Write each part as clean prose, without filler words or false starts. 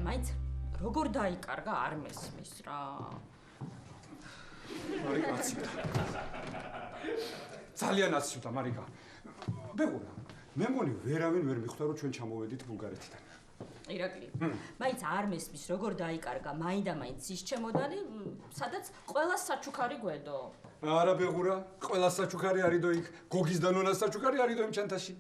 მაინც როგორ დაიკარგა არ მესმის რა. მარიკა აცივდა. ძალიან აცივდა მარიკა. ბეგურა, მე მგონი ვერავინ ვერ მიხვდა რომ ჩვენ ჩამოვედით ბულგარეთიდან. ირაკლი, მაინც არ მესმის როგორ დაიკარგა მაინდა-მაინც ის ჩემოდანი, სადაც ყველას საჩუქარი გვედო. არა ბეგურა, ყველას საჩუქარი არიდო იქ, გოგის და ნონას საჩუქარი არიდო იმ ჩანთაში.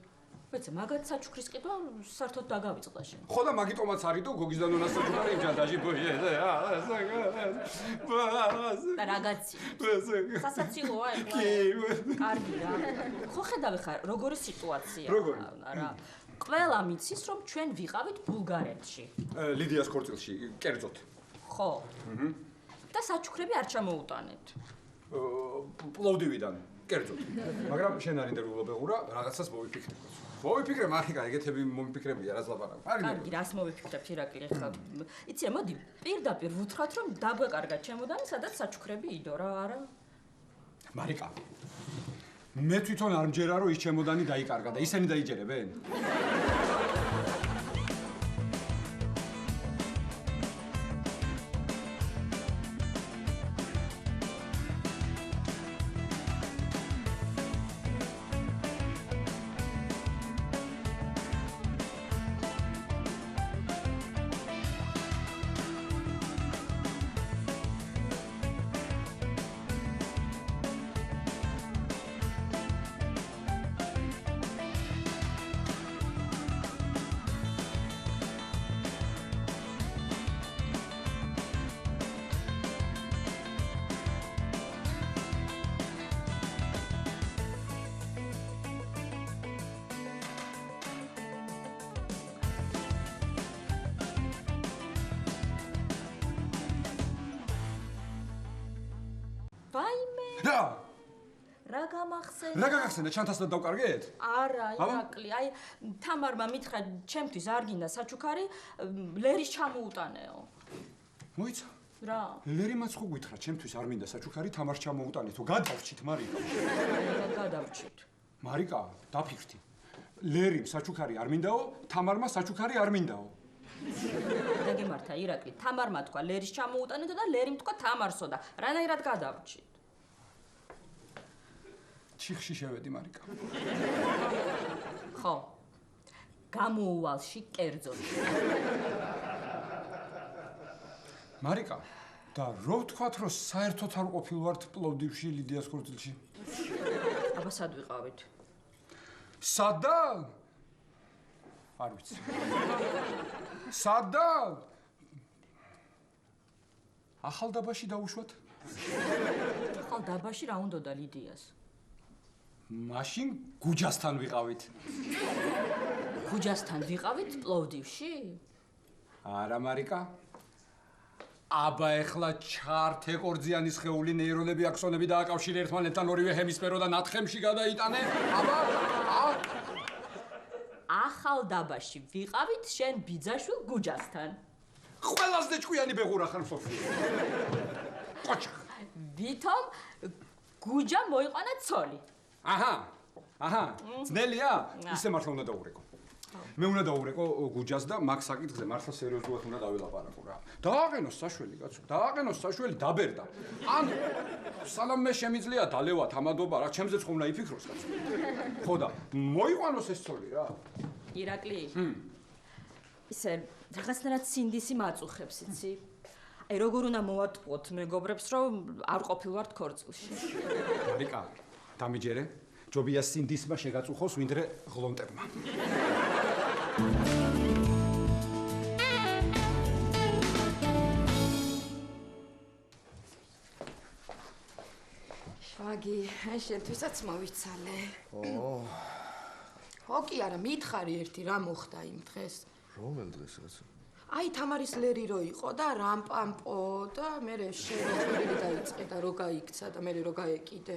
ვეცე, მაგათ საჩუქრის ყიდვა საერთოდ დაგავიწყდა შენ. ხო და მაგიტომაც არიდო გოგის და ნონას საჩუქარი იმ ჩანთაში. და რაღაცი. სასაცილოა ეხლა. კარგი რა. ხო ხედავ ხარ, როგორი სიტუაცია. რა. ყველა მიცის რომ ჩვენ ვიყავით ბულგარეთში. ლიდიას ქორწილში, კერძოდ. ხო. და საჩუქრები არ ჩამოუტანეთ. პლოვდივიდან, კერძოდ. მაგრამ შენ არ ინტერვიულობ ბეგურა, რაღაცას მოვიფიქრე. მოვიფიქრე, მარიკა, ეგეთები მომიფიქრებია, რას ლაპარაკობ. კარგი, რას მოვიფიქრებ ირაკლი ხა. იცი, მოდი, პირდაპირ ვუთხრათ რომ დაგვეკარგა ჩემოდანი, სადაც საჩუქრები იდო რა, არა? მარიკა. მე თვითონ არ მჯერა რომ ის ჩემოდანი დაიკარგა და ისინი დაიჯერებენ? რა გამახსენდა ჩანთასთან დავკარგეთ? არა, ირაკლი, აი თამარმა მითხრა ჩემთვის არ გინდა საჩუქარი, ლერის ჩამოუტანეო. მოიცა? რა? ლერიმაც ხო გითხრა ჩემთვის არ მინდა საჩუქარი, თამარს ჩამოუტანეთო. გადავრჩით, მარიკა. გადავრჩით. მარიკა, დაფიქრდი. ლერიმ საჩუქარი არ მინდაო, თამარმა საჩუქარი არ მინდაო. დაგემართა ირაკლი, თამარმა თქვა ლერის ჩამოუტანეთო და ლერიმ თქვა თამარსო და რანაირად გადავრჩით. ჩიხში შევედი მარიკა. ხო. გამოუვალში კერძოდ. მარიკა, და რო ვთქვათ, რომ საერთოდ არ ყოფილვართ პლოვდივში ლიდიას ქორწილში? აბა სად ვიყავით? სადა? არ ვიცი. სადა? ახალდაბაში დაუშვათ? ახალდაბაში რა უნდოდა ლიდიას? მაშინ გუჯასთან ვიყავით. გუჯასთან ვიყავით პლოვდივში? არა მარიკა. აბა ეხლა ჩართ ეკორძიანის ხეული ნეირონები აქსონები დააკავშირე ერთმანეთთან ორივე ჰემისფეროდან ათხემში გადაიტანე. აბა ახალდაბაში ვიყავით შენ ბიძაშვილ გუჯასთან. ყველაზე ჭკვიანი ბეღურა ხარ მსოფლიო. ყოჩა. ვითომ გუჯა მოიყვანა ცოლი. აჰა, ძნელია? ისე მართლა უნდა დაურეკო. მე უნდა დაურეკო გუჯას და მაგ საკითხზე მართლა სერიოზულად უნდა დავილაპარაკო რა. დააყენოს საშველი კაცო, დააყენოს საშველი დაბერდა. ან სანამ მე შემიძლია დალევა თამადობა რა, ჩემზეც ხომ უნდა იფიქროს კაცო. ხო და მოიყვანოს ეს ცოლი რა. ირაკლი. ისე რაღაცნაირად სინდისი მაწუხებს, იცი? აი როგორ უნდა მოვატყუოთ მეგობრებს, რომ არ ყოფილვართ ქორწილში. მარიკა, დამიჯერე, ჯობია სინდისმა შეგაწუხოს ვინდრე ღლონტებმა. შვაგი, შენთვისაც მოვიცალე. ხო კი არა, მითხარი ერთი რა მოხდა იმ დღეს? რომელ დღეს კაცო? აი თამარის ლერი რო იყო და რამპამპო და მე შეეროხილი დაიწყე და რო გაიქცა და მე რო გაეკიდე.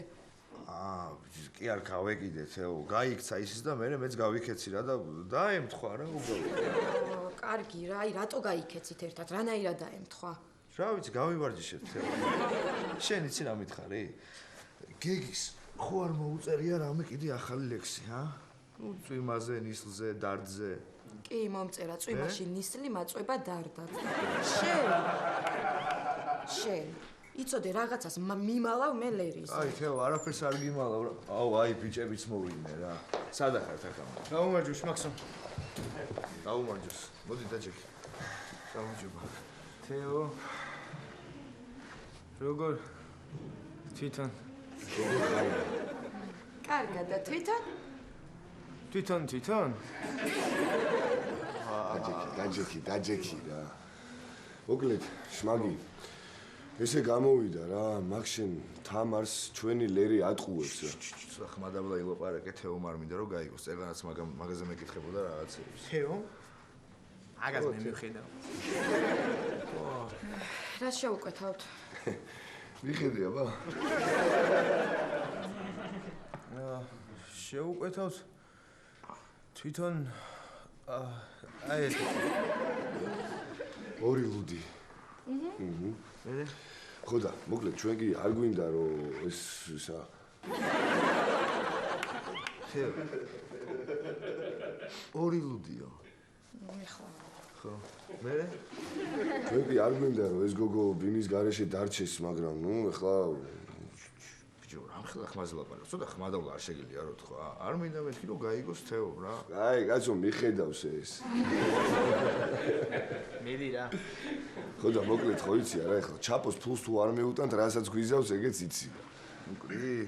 კი არ გავეკიდეთო, გაიქცა ისიც და მე მეც გავიქეცი რა და დაემთხვა რა უბრალოდ. კარგი რა, აი რატო გაიქეცით ერთად? რანაირად დაემთხვა? რა ვიცი, გავივარჯიშეთ. შენ იცი რა მითხარი? გეგის ხო არ მოუწერია რამე კიდე ახალი ლექსი, ჰა? წვიმაზე, ნისლზე, დარდზე. კი, მომწერა, წვიმაში ნისლი მაწვება დარდად. შენ იცოდე რაღაცას მიმალავ მე ლერის. აი, თეო, არაფერს არ გიმალავ რა. აუ, აი, ბიჭებიც მოვიდნენ რა. სადა ხართ ახლა? დაუმარჯოს, მაქსიმ. დაუმარჯოს. მოდი დაჭექი. გამარჯობა. თეო. როგორ თვითონ? კარგად და თვითონ? თვითონ? დაჯექი რა. მოკლედ, შმაგი. ესე გამოვიდა რა, მაგშენ თამარს ჩვენი ლერი ატყუებს რა. ცოტა ხმადაბლა ილაპარაკე, თეო არ მინდა რომ გაიგოს. წეგანაც მაგაზე მეკითხებოდა რაღაცებს. თეო? აგას მე მივხედავ. რა შეუკვეთავთ? მიხედი აბა. შეუკვეთავთ? თვითონ აი ეს ორი ლუდი. ხო და მოკლედ ჩვენ კი არ გვინდა რომ ეს ისა ორი ლუდიო. ხო. მე? ჩვენ კი არ გვინდა რომ ეს გოგო ბინის garaშე დარჩეს, მაგრამ ნუ ეხლა ბიჭო, რამხელა ხმაზე ლაპარაკობ? ცოტა ხმადავლა არ შეგიძლია რო თქვა. არ მინდა მეთქი რომ გაიგოს თეო რა. აი, კაცო, მიხედავს ეს. მედი რა. ხო და მოკლედ ხო იცი არა ეხლა ჩაპოს ფულს თუ არ მეუტანთ რასაც გვიზავს ეგეც იცი. მოკრი.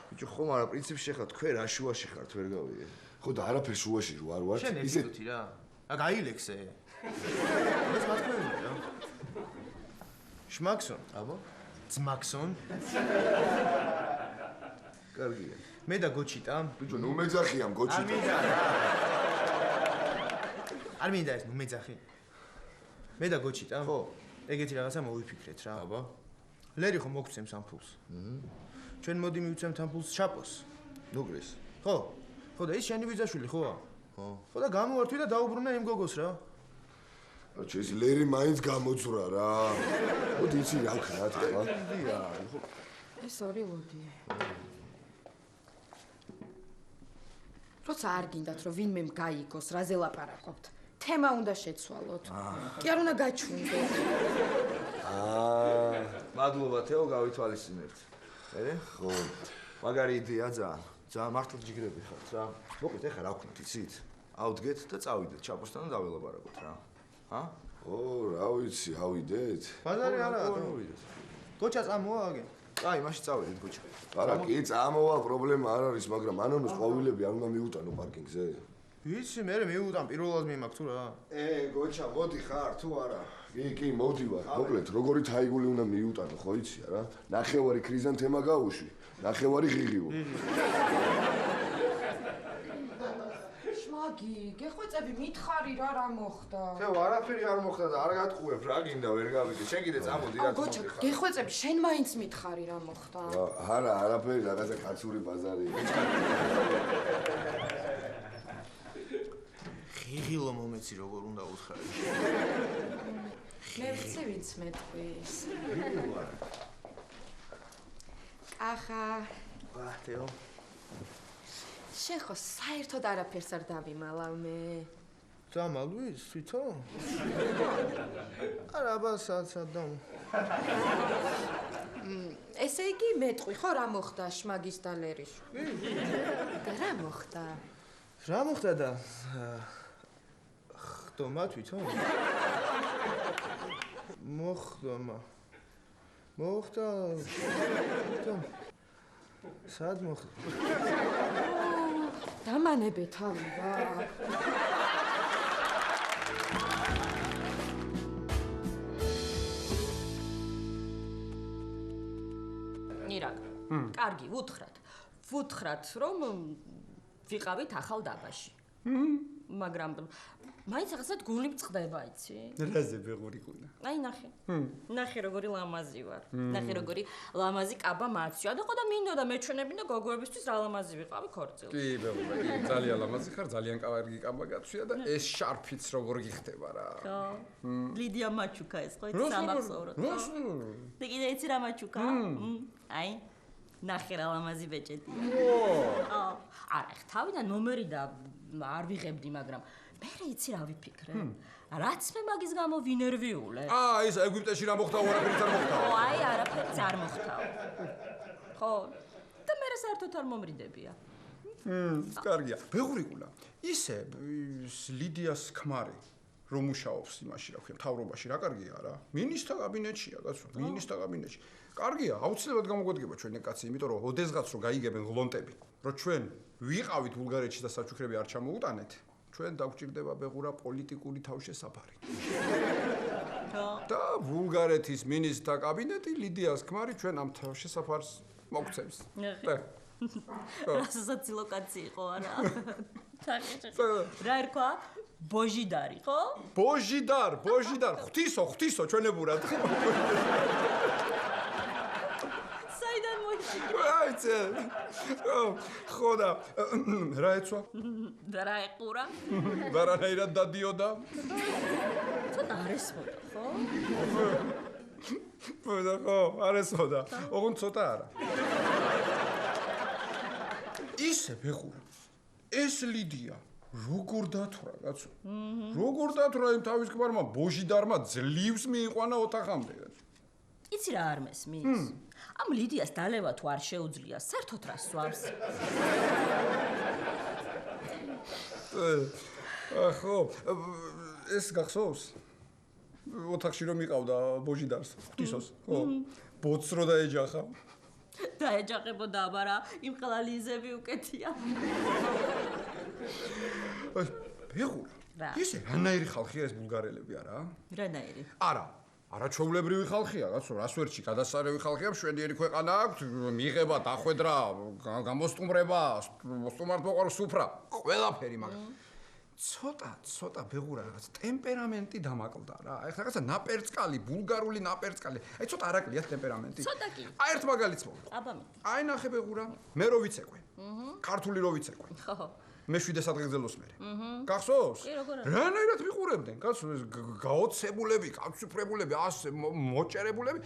ბიჭო, ხომ არა პრინციპში ხარ თქვენ რა შუაში ხართ ვერ გავიგე. ხო და არაფერ შუაში რო არ ვარ. შენ ერთგუთი რა. გაილექსე. ეს მართლია რა. შმაქსონ. აბა? ძმაქსონ. კარგია. მე და გოჩიტა. ბიჭო, ნუ მეძახიამ გოჩიტა. არ მინდა ეს ნუ მეძახი. მე და გოჩიტა? ხო. ეგეთი რაღაცა მოვიფიქრეთ რა. აბა? ლერი ხომ მოგცემს ამ ფულს? ჩვენ მოდი მივცემთ ამ ფულს ჩაპოს. ნუგრის. ხო? ხო და ის შენი ბიძაშვილი ხოა? ხო. ხო და გამოვართვი და დაუბრუნე იმ გოგოს რა. აჩ ეს ლერი მაინც გამოძვრა რა. მოდი იცი რა ვქნათ ხა? ეს ორი ლუდი. როცა არ გინდათ რომ ვინმე გაიგოს, რაზე ლაპარაკობთ. თემა უნდა შეცვალოთ. კი არ უნდა გაჩვენდეთ. მადლობა თეო, გავითვალისწინებთ. მე? ხო. მაგარი იდეა ძალიან მართლა ჯიგრები ხართ რა. მოკლედ ეხლა რა ვქნათ იცით? ავდგეთ და წავიდეთ ჩაპოსთან და დაველაპარაკოთ რა. ჰა? ო, რა ვიცი, ავიდეთ? ბაზარი არა. გოჩა წამოა აგე. აი, მაშინ წავედით გოჩა. არა, კი წამოვა, პრობლემა არ არის, მაგრამ ანონოს ყვავილები არ უნდა მიუტანო პარკინგზე. ვიცი, მე მივუტან პირველად მიმაქვს თუ რა. გოჩა, მოდი ხარ თუ არა? კი, მოდივარ. მოკლედ, როგორი თაიგული უნდა მიუტანო, ხო იცი რა? ნახევარი ქრიზანთემა გაუშვი, ნახევარი ღიღიო. შმაგი, გეხვეწები მითხარი რა მოხდა? თეო, არაფერი არ მოხდა და არ გატყუებ რა გინდა ვერ გავიგე. შენ კიდე წამოდი რა თქმა გოჩა, გეხვეწები, შენ მაინც მითხარი რა მოხდა? არა, არაფერი, რაღაცა კაცური ბაზარია. ღიღილო მომეცი როგორ უნდა უთხრა. მე ვიცი ვინც მეტყვის. კახა. თეო. შენ ხო საერთოდ არაფერს არ დავიმალავ მე. დამალვის თვითონ? არა, აბა სადამ. ესე იგი მეტყვი ხო რა მოხდა შმაგის და ლერის? რა მოხდა? რა მოხდა და ხდომა თვითონ? მოხდომა. მოხდა. სად მოხდა? დამანებე თავი რა. ნირაკ. კარგი, ვუთხრათ, რომ ვიყავით ახალ დაბაში. მაგრამ მაინც რაღაცად გული მწყდება, იცი? რაზე ბეღური გულა? აი ნახე. ნახე როგორი ლამაზი ვარ. ნახე როგორი ლამაზი კაბა მაცვია და ყოდა მინდოდა მეჩვენებინა გოგოებისთვის რა ლამაზი ვიყავი ქორწილში. კი, ბეღურა, კი, ძალიან ლამაზი ხარ, ძალიან კარგი კაბა გაცვია და ეს შარფიც როგორ გიხდება რა. ხო. ლიდია მაჩუკა ეს ხო იცი სამახსოვროდ. და კიდე იცი რა მაჩუკა? აი ნახე რა ლამაზი ბეჭედია. არა, თავიდან ნომერი და არ ვიღებდი, მაგრამ მე იცი რა ვიფიქრე? რაც მე მაგის გამო ვინერვიულე. ის ეგვიპტეში რა მოხდა, არაფერი არ მოხდა. აი, არაფერი არ მოხდა. ხო, და მე საერთოდ არ მომრიდებია. კარგია. ბეღურიკულა. ისე ლიდიას ქმარი რომ მუშაობს იმაში, რა ქვია, მთავრობაში, რა კარგია რა. მინისტრთა კაბინეტშია, კაცო, მინისტრთა კაბინეტში. კარგია, აუცილებლად გამოგვადგება ჩვენი კაცი, იმიტომ რომ ოდესღაც რომ გაიგებენ ღლონტები, რომ ჩვენ ვიყავით ბულგარეთში და საჩუქრები არ ჩამოუტანეთ, ჩვენ დაგვჭირდება ბეღურა პოლიტიკური თავშესაფარი. და ბულგარეთის მინისტრთა კაბინეტი ლიდიას ქმარი ჩვენ ამ თავშესაფარს მოგცემს. რასაც ლოკაცი იყო არა. რა ერქვა? ბოჟიდარი, ხო? ბოჟიდარ, ღვთისო, ჩვენებურად. საიდან მოიჭი? აიცე. ხო და რა ეცვა? და რა ეყურა? და რანაირად დადიოდა? ცოტა არ ესმოდა, ხო? ხო, არ ესმოდა. ოღონდ ცოტა არა. ისე ბეღურა. ეს ლიდია როგორ დათვრა, კაცო? როგორ დათვრა იმ თავის ქმარმა ბოჟიდარმა ძლივს მიიყვანა ოთახამდე. იცი რა არ მესმის? ამ ლიდიას დალევა თუ არ შეუძლია, საერთოდ რა სვავს? ხო, ეს გახსოვს? ოთახში რომ იყავდა ბოჟიდარს, ღვთისოს, ხო? ბოც რო დაეჯახა. დაეჯახებოდა, აბარა, იმ ყლალიზები უკეთია. ბეღურა. ისე რანაირი ხალხია ეს ბულგარელები არა? რანაირი? არა ჩვეულებრივი ხალხია, კაცო, რას ვერჩი, გადასარევი ხალხია, მშვენიერი ქვეყანა აქვს, მიიღება, დახვედრა, გამოსტუმრება, სტუმართმოყვარული სუფრა, ყველაფერი, მაგრამ ცოტა ბეღურა რაღაც ტემპერამენტი დამაკლდა რა. ეხლა რაღაცა ნაპერწკალი, ბულგარული ნაპერწკალი. აი ცოტა არაკლიათ ტემპერამენტი. ცოტა კი. აი ერთ მაგალითს მოვიდა. აბა მე. აი ნახე ბეღურა, მე რო ვიცეკვე. ქართული რო ვიცეკვე. ხო. მე 7 ადგილზელოს მე. გახსოვს? კი, როგორ არა. რანაირად ვიყურებდნენ, კაცო, ეს გაოცებულები, კაცუფრებულები, ასე მოჭერებულები,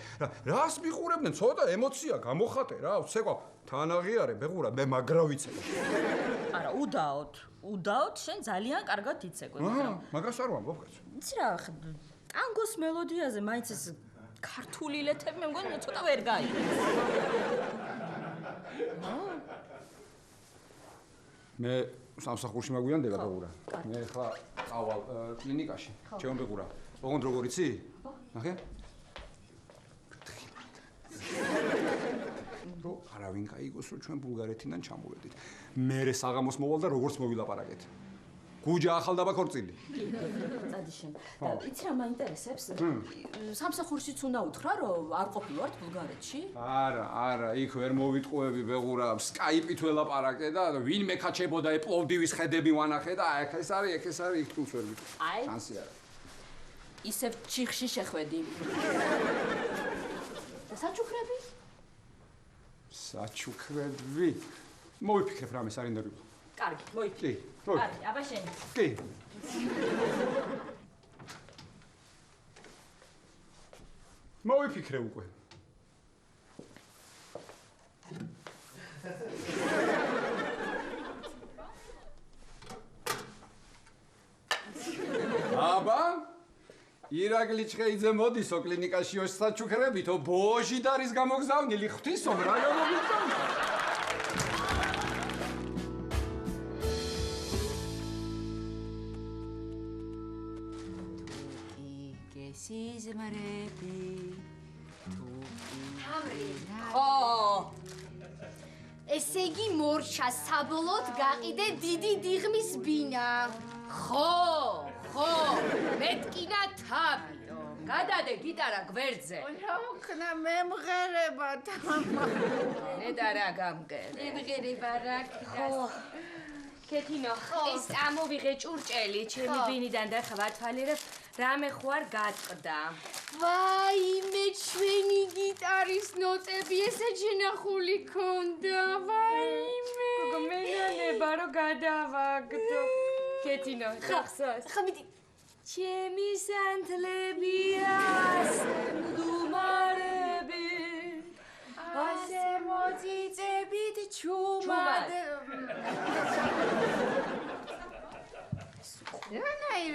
რას ვიყურებდნენ? ცოტა ემოცია გამოხატე რა, ვცეკვავ. თან აღიარე ბეღურა, მე მაგრა ვიცეკვე. არა, უდაოდ შენ ძალიან კარგად იცეკვე, მაგრამ მაგას არ ვამბობ, კაცო. იცი რა, ტანგოს მელოდიაზე მაინც ეს ქართული ლეთები მე მგონი ცოტა ვერ გაიგებს. მე სამსახურში მაგვიანდება ბეღურა. მე ხა წავალ კლინიკაში. ჩემო ბეღურა. ოღონდ როგორ იცი? ნახე? რო არავინ გაიგოს რომ ჩვენ ბულგარეთიდან ჩამოვედით. მერე საღამოს მოვალ და როგორც მოვილაპარაკეთ. გუჯა ახალდაბა ქორწილი. წადი შენ. იცი რა მაინტერესებს? სამსახურშიც უნდა უთხრა რომ არ ყოფილვართ ბულგარეთში? არა, იქ ვერ მოვიტყუები ბეღურა, სკაიპით ველაპარაკე და ვინმე ქაჩებოდა პლოვდივის ხედები ვანახე და აქ ეს არის, იქ თულს ვერ ვიტყვი. აი. შანსი არა. ისევ ჩიხში შეხვედი. და საჩუქრები? საჩუქრები? მოვიფიქრებ რამეს არ ინტერვიუ. კარგი, მოიფიქრე. კარგი, აბა შენ. კი. მოვიფიქრე უკვე. აბა ირაკლი ჩხეიძე მოდისო კლინიკაში ოს საჩუქრებითო ბოჟიდარის გამოგზავნილი ღვთისო რა გამოგზავნილი სიზმრები ხო ესე იგი მორჩა საბოლოოდ გაყიდე დიდი დიღმის ბინა ხო მეთკინა თავი გადადე გიტარა გვერდზე რა მოხდა მემღერება თამა ნედა რა გამგერე ემღერება რა ხო კეთინო ეს ამოვიღე ჭურჭელი ჩემი ბინიდან და ხვათვალიერებ რამე ხوار გატყდა ვაიმე ჩვენი გიტარის ნოტები ესე ჯენახული ქონდა ვაიმე გოგმენანება რო გადავაგდო კეთინო ხახსოვს ხამიდი ჩემი სანთლებია ასე მდუმარები ასე მოწით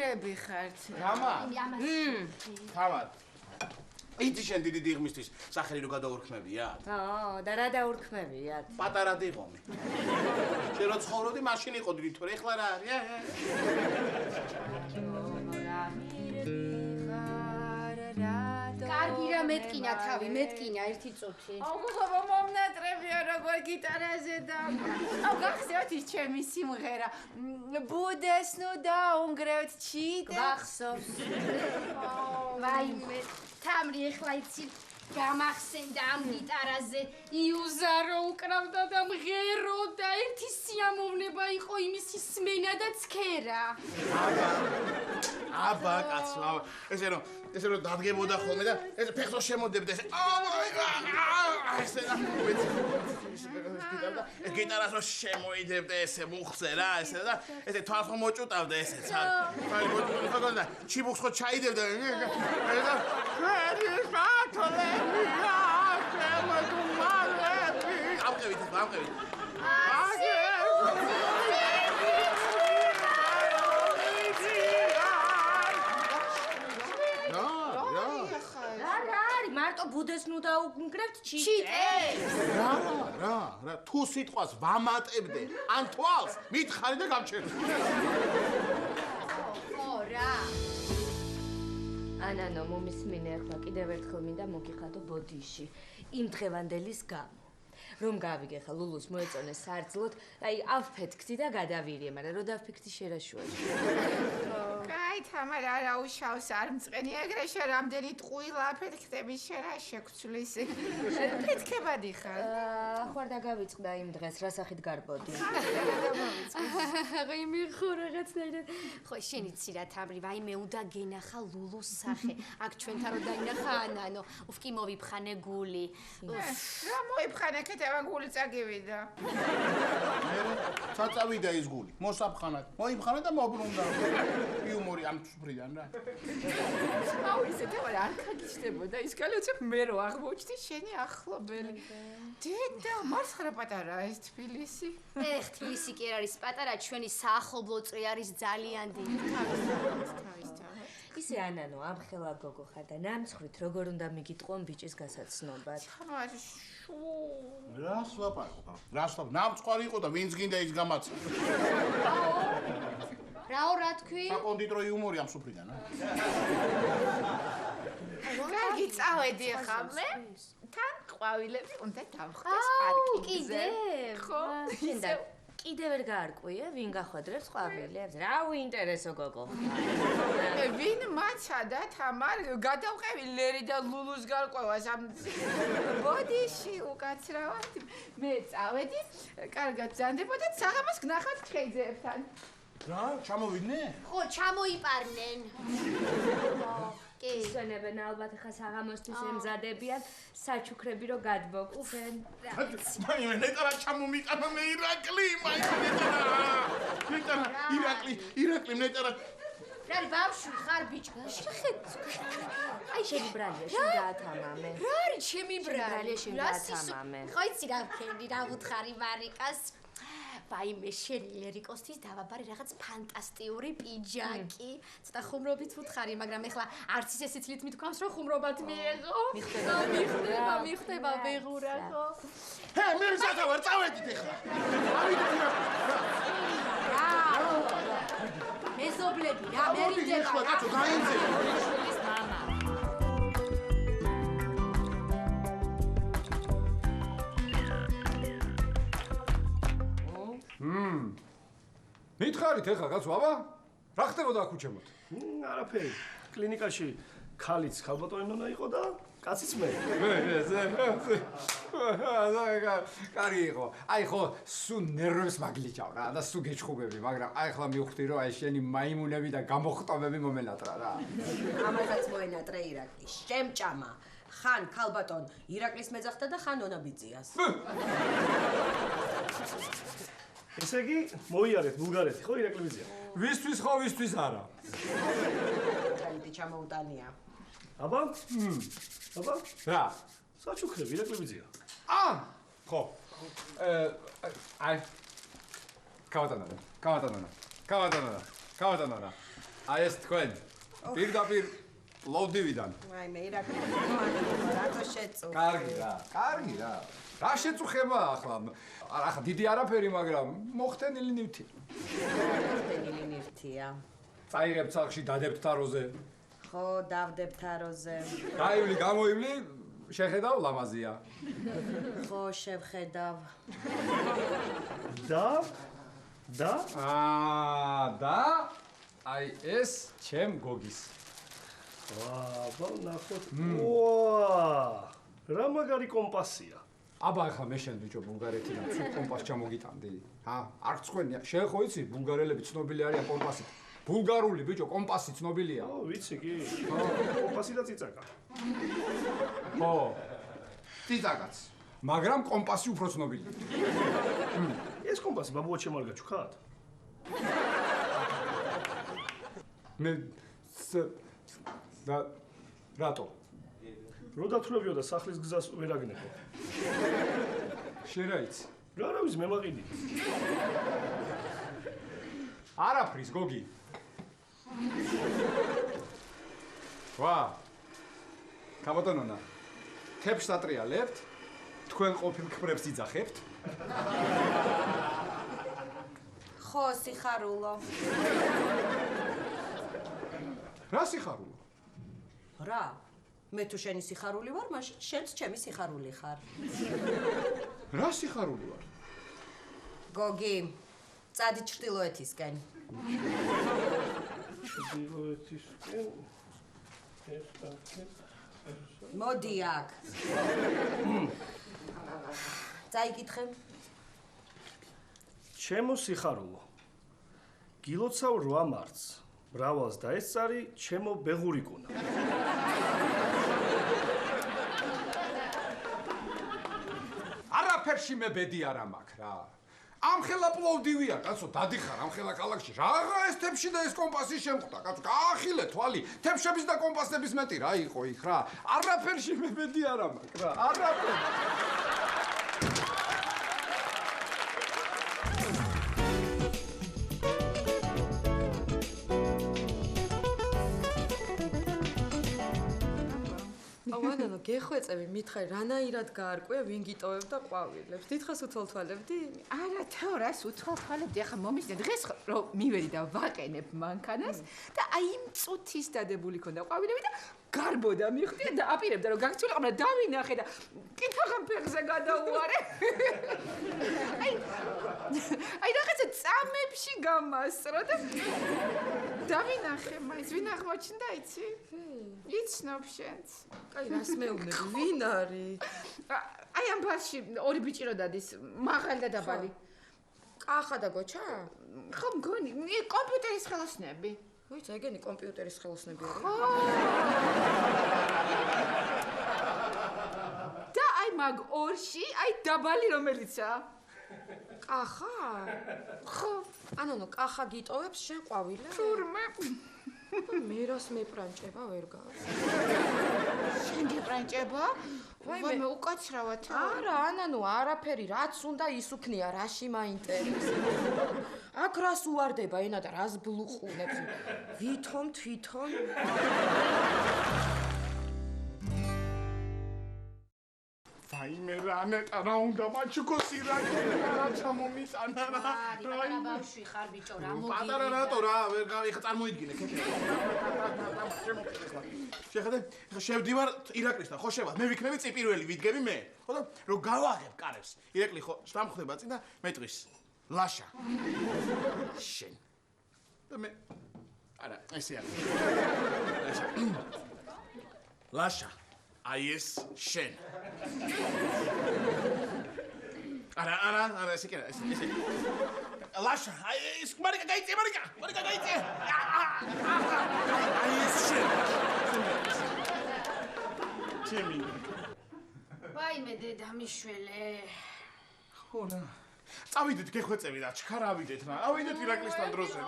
გიგრები ხართ. რამა? თავად. იცი შენ დიდი დიღმისთვის სახელი რო გადაურქმევიათ? და რა დაურქმევიათ? პატარა დიღომი. შენ რო ცხოვრობდი მაშინ იყო დიდი თორე ეხლა რა არის? კარგი რა მეტკინა თავი, მეტკინა ერთი წუთი. აუგო მომნატრებია როგორ გიტარაზე და გახსოვთ ის ჩემი სიმღერა ბუდეს ნუ დაუნგრევთ ჩიტე გახსოვს. ვაიმე თამრი ეხლა იცი გამახსენდა ამ გიტარაზე იუზარო უკრავდა და მღეროდა ერთი სიამოვნება იყო იმის ისმენა და ცქერა. აბა კაცო, ესე რომ დადგებოდა ხოლმე და ეს ფეხს შემოდებდა ესე. ესე გიტარას რო შემოიდებდა ესე მუხზე რა, ესე და ესე თვალს ხომ მოჭუტავდა ესე ცა. აი მოჭუტავდა, ჩიბუხს ხო ჩაიდებდა. ესა ამყევით. მარტო ბუდეს ნუ დაუგრებთ ჩიტე. რა, თუ სიტყვას ვამატებდე, ან თვალს მითხარი და გამჩერდი. ხო რა. ანანო მომისმინე ახლა კიდევ ერთხელ მინდა მოგიხადო ბოდიში იმ დღევანდელის გამო. რომ გავიგე ხა ლულუს მოეწონეს სარძლოდ, აი ავფეთქდი და გადავირიე, მაგრამ რო დავფიქრდი შერაშუაში. კაი თამარ არა უშავს არ მწყენი ეგრე შე რამდენი ტყუილა აფეთქდები შერა შეგვცვლის. ფეთქებადი ხარ. ახوار დაგავიწყდა იმ დღეს რა სახით გარბოდი. აი მიხო რაღაცნაირად. ხო შენ იცი რა თამრი, ვაიმე უნდა გენახა ლულუს სახე. აქ ჩვენთან რო დაინახა ანანო, უფკი მოვიფხანე გული. რა მოიფხანე ქეთევა გული წაგივიდა. წაწავიდა ის გული. მოსაფხანად. მოიფხანა და მოbrunდა. იუმორი ამ სფრიდან რა. აუ ისე თემარ არ ქაგიშდებოდა ის გალოცებ მე რო აღმოჩნდი შენი ახლობელი. დედა მარცხარა პატარა ეს თბილისი. თბილისი კი არ არის პატარა, ჩვენი საახლობლო წრი არის ძალიან დიდი. ისე ანანო ამხელა გოგო ხარ და ნამცხრით როგორ უნდა მიგიტყვონ ბიჭის გასაცნობად. თამარ რას ვაპარაკო? ნამცხვარი იყო და ვინც გინდა ის გამაცა. რაო რა თქვი? საკონდიტრო იუმორი ამ სუფრიდან, რა. კარგი წავედი ხა მე. თან ყვავილები უნდა დავხდეს პარკინგზე. ხო, შენდა კიდე ვერ გაარკვია ვინ გახვედრებს ყვავილებს? რა უინტერესო გოგო. ვინ მაცადა თამარ გადავყევი ლერი და ლულუს გარკვევას ამ ბოდიში უკაცრავად. მე წავედი, კარგად ზანდებოდეთ საღამოს გნახავთ ხეიძეებთან. რა, ჩამოვიდნენ? ხო, ჩამოიპარნენ. კი, სვენებენ ალბათ ხა საღამოსთვის ემზადებიან საჩუქრები რო გადმოგცენ. მაინე ნეტარა ჩამომიყანა მე ირაკლი, ირაკლი ნეტარა. რა ბავშვი ხარ ბიჭო? შეხეთ. აი შენი ბრალია, შენ გაათამამე. რა არის ჩემი ბრალია? შენ გაათამამე. ხო იცი რა ვქენდი, რა უთხარი მარიკას. ვაიმე შენი ლერიკოსთვის დავაბარე რაღაც ფანტასტიკური პიჯაკი. ცოტა ხუმრობით უთხარი, მაგრამ ეხლა არც ისე სიცილით მithქვამს, რომ ხუმრობად მიეღო. მიხდება ვეღურა ხო? ჰე, მე სათავარ წავედით ეხლა. მეზობლები რა მერიდება. ეხლა კაცო გაინძე. მამა. მითხარით ეხლა კაცო, აბა? რა ხდებოდა აქუჩემოთ? არაფერი. კლინიკაში ქალიც ხალბატონი უნდა იყო და კაციც მე. კარგი იყო. აი ხო, სულ ნერვებს მაგლიჭავ რა და სულ გეჩხუბები, მაგრამ აი ხლა მივხვდი რომ აი შენი მაიმუნები და გამოხტობები მომენატრა რა. ამასაც მოენატრე ირაკლი. შემჭამა. ხან ქალბატონ ირაკლის მეძახდა და ხან ონაბიძიას. ესე იგი, მოიარეთ ბულგარეთი, ხო ირაკლი ბიძია? ვისთვის ხო, ვისთვის არა. კალიტი ჩამოუტანია. აბა? აბა? რა? საჩუქრები ირაკლი ბიძია. ხო. აი. კავატანანა. აი ეს თქვენ. პირდაპირ ლოვდივიდან. აი მე ირაკლი, რატო შეწუხ? კარგი რა. რა შეწუხება ახლა? ახლა დიდი არაფერი, მაგრამ მოხდენილი ნივთი. მოხდენილი ნივთია. წაიღებ ცალში დადებთ თაროზე. ხო, დავდებ თაროზე. გაივლი, გამოივლი, შეხედავ ლამაზია. ხო, შევხედავ. და? და? აი ეს ჩემ გოგის. აბა ნახოთ. ვა! რა მაგარი კომპასია. აბა ახლა მე შენ ბიჭო ბულგარეთიდან სულ კომპას ჩამოგიტანდი. არ წხვენია. შენ ხო იცი ბულგარელები ცნობილი არიან კომპასით. ბულგარული ბიჭო კომპასი ცნობილია. ვიცი კი. კომპასი და ციცაკა. ხო. ციცაკაც. მაგრამ კომპასი უფრო ცნობილია. ეს კომპასი ბაბუა ჩემ არ გაჩუქათ? მე რატო? რო დათვლებიო და სახლის გზას ვერ აგნებო. შენ რა იცი? რა ვიცი მე მაყიდი. არაფრის გოგი. ვა. კაბატონონა. თებს ატრიალებთ? თქვენ ყოფილ ქმრებს იძახებთ? ხო, სიხარულო. რა სიხარულო? რა? მე თუ შენი სიხარული ვარ, მაშინ შენც ჩემი სიხარული ხარ. რა სიხარული ვარ? გოგი, წადი ჩრდილოეთისკენ. ჩრდილოეთისკენ? მოდი აქ. წაიკითხე. ჩემო სიხარულო. გილოცავ 8 მარტს. მრავალს დაესწარი ჩემო ბეღურიკუნა. არაფერში მე ბედი არ მაქვს რა. ამხელა პლოვდივია, კაცო, დადიხარ ამხელა ქალაქში. რაღა ეს თებში და ეს კომპასი შემხვდა, კაცო, გაახილე თვალი. თებშების და კომპასების მეტი რა იყო იქ რა. არაფერში მე ბედი არ მაქვს რა. არაფერ. ანუ გეხვეწები, მითხარი, რანაირად გაარკვია, ვინ გიტოვებდა ყვავილებს? დიდხანს უთვალთვალებდი? არა, თორას უთვალთვალებდი, ახლა მომისნე დღეს რომ მივედი და ვაყენებ მანქანას და აი იმ წუთის დადებული ქონდა ყვავილები და გარბოდა მიხდი და აპირებდა რომ გაგცილიყო და დავინახე და კითხავ ფეხზე გადაუარე. აი რაღაცა წამებში გამასწრო და დავინახე მაინც ვინ აღმოჩნდა იცი? იცნობ შენც. კაი, რას მეუბნები? ვინ არის? აი ამ ბარში ორი ბიჭი რო დადის, მაღალი და დაბალი. კახა და გოჩა? ხო, მგონი, კომპიუტერის ხელოსნები. ვიცი, ეგენი კომპიუტერის ხელოსნები არის. და აი მაგ ორში, აი დაბალი რომელიცაა? კახა? ხო. ანუ კახა გიტოვებს შენ ყვავილებს? თურმე. მე რას მეპრანჭება ვერ გავს. შენ გეპრანჭება? ვაიმე უკაცრავად. არა, ანანუ არაფერი, რაც უნდა ის უქნია, რაში მაინტერესებს. აქ რას უარდება ენა და რას ბლუყუნებს? თვითონ ვაიმე რა ნეტა რა უნდა მაჩუკოს ირაკი რა ჩამომიტანა რა. პატარა ბავშვი ხარ ბიჭო რა მოგიგე. პატარა რატო რა ვერ გავიხა წარმოიდგინე ქეთე. შეხედე შევდივარ ირაკლისთან ხო შევა მე ვიქნები წიპირველი ვიდგები მე ხო და რომ გავაღებ კარებს ირაკლი ხო შთამხვდება წინ და მეტყვის ლაშა შენ და მე არა ესე არის ლაშა აი ეს შენ არა ესე კი არა ესე ლაშა აი ეს მარიკა გაიწე მარიკა გაიწე აი ეს შენ ჩემი ვაიმე დედამიშველე ხონა წავიდეთ გეხვეწები და ჩქარავიდეთ რა ავიდეთ ირაკლისთან დროზე